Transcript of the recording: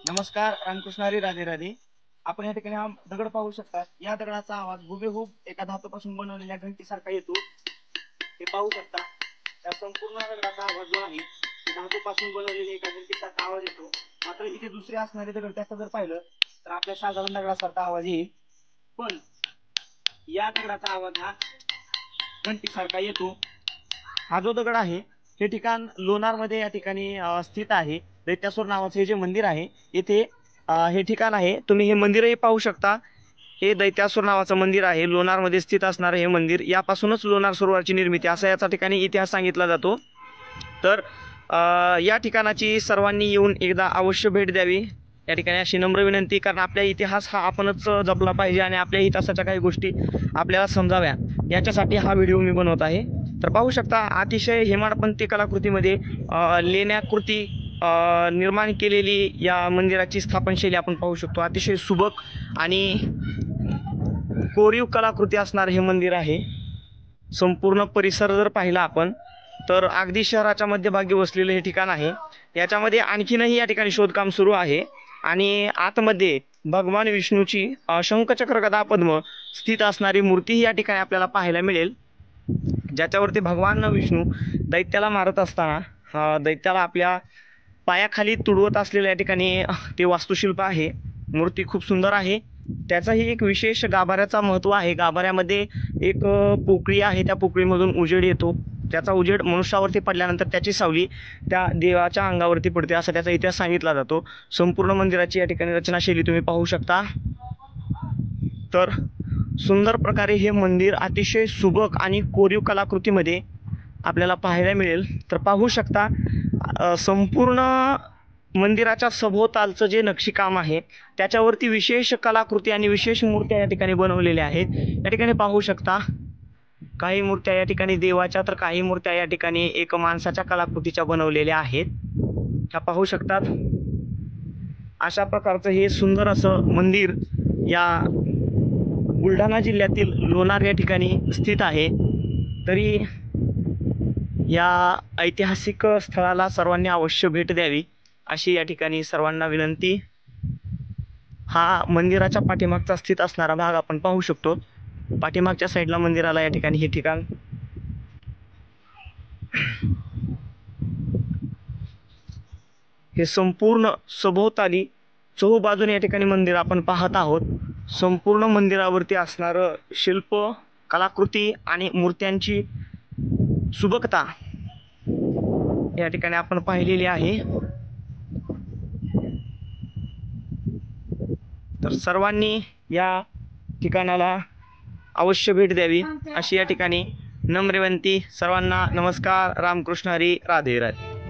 नमस्कार, रामकृष्ण हरी, राधे राधे. आपण या ठिकाणी हा दगड पाहू शकता. या दगडाचा आवाज हुबेहूब एका धातूपासून बनवलेल्या घंटीसारखा येतो. हे पाहू शकता. त्या संपूर्ण दगडाचा आवाज जो आहे तो धातूपासून बनवलेल्या एका घंटीसारखा आवाज येतो. मात्र इथे दुसरे असणारे दगड त्याचं जर पाहिलं तर आपल्या साधारण दगडासारखा आवाज येईल, पण या दगडाचा आवाज हा घंटीसारखा येतो. हा जो दगड आहे हे ठिकाण लोणारमध्ये या ठिकाणी स्थित आहे. दैत्यासूर नावाचे जे मंदिर आहे इथे हे ठिकाण आहे. तुम्ही हे मंदिरही पाहू शकता. हे दैत्यासूर नावाचं मंदिर आहे. लोणारमध्ये स्थित असणारे हे मंदिर, यापासूनच लोणार सरोवराची निर्मिती असा याचा ठिकाणी इतिहास सांगितला जातो. तर या ठिकाणाची सर्वांनी येऊन एकदा अवश्य भेट द्यावी. या ठिकाणी अशी नम्र विनंती, कारण आपला इतिहास हा आपणच जपला पाहिजे आणि आपल्या इतिहासाच्या काही गोष्टी आपल्याला समजाव्या याच्यासाठी हा व्हिडिओ मी बनवत आहे. तर पाहू शकता अतिशय हेमाडपंथी कलाकृतीमध्ये लेण्याकृती निर्माण केलेली या मंदिराची स्थापनशैली आपण पाहू शकतो. अतिशय सुबक आणि कोरीव कलाकृती असणारे हे मंदिर आहे. संपूर्ण परिसर जर पाहिला आपण तर अगदी शहराच्या मध्यभागी वसलेले हे ठिकाण आहे. याच्यामध्ये आणखीनही या ठिकाणी शोधकाम सुरू आहे आणि आतमध्ये भगवान विष्णूची शंखचक्र गदा पद्म स्थित असणारी मूर्ती या ठिकाणी आपल्याला पाहायला मिळेल, ज्याच्यावरती भगवान विष्णू दैत्याला मारत असताना दैत्याला आपल्या पायाखाली तुडवत असलेल्या या ठिकाणी ते वास्तुशिल्प आहे. मूर्ती खूप सुंदर आहे. त्याचाही एक विशेष गाभाऱ्याचा महत्त्व आहे. गाभाऱ्यामध्ये एक पोकळी आहे. त्या पोकळीमधून उजेड येतो. त्याचा उजेड मनुष्यावरती पडल्यानंतर त्याची सावली त्या देवाच्या अंगावरती पडते असा त्याचा इतिहास सांगितला जातो. संपूर्ण मंदिराची या ठिकाणी रचनाशैली तुम्ही पाहू शकता. तर सुंदर प्रकारे हे मंदिर अतिशय सुबक आणि कोरीव कलाकृतीमध्ये आपल्याला पाहायला मिळेल. तर पाहू शकता संपूर्ण मंदिराच्या सभोवतालचं जे नक्षीकाम आहे त्याच्यावरती विशेष कलाकृती आणि विशेष मूर्त्या या ठिकाणी बनवलेल्या आहेत. या ठिकाणी पाहू शकता काही मूर्त्या या ठिकाणी देवाच्या, तर काही मूर्त्या या ठिकाणी एक माणसाच्या कलाकृतीच्या बनवलेल्या आहेत. ह्या पाहू शकतात. अशा प्रकारचं हे सुंदर असं मंदिर या बुलढाणा जिल्ह्यातील लोणार या ठिकाणी स्थित आहे. तरी या ऐतिहासिक स्थळाला सर्वांनी अवश्य भेट द्यावी अशी या ठिकाणी सर्वांना विनंती. हा मंदिराच्या पाठीमागचा स्थित असणारा भाग आपण पाहू शकतो. पाठीमागच्या साईडला मंदिराला या ठिकाणी हे ठिकाण हे संपूर्ण सभोवताली चहूबाजूने या ठिकाणी मंदिर आपण पाहत आहोत. संपूर्ण मंदिरावरती असणारं शिल्प, कलाकृती आणि मूर्त्यांची सुबकता या ठिकाणी आपण पाहिलेली आहे. तर सर्वांनी या ठिकाणाला अवश्य भेट द्यावी अशी या ठिकाणी नम्र विनंती. सर्वांना नमस्कार, रामकृष्ण हरी, राधे राधे.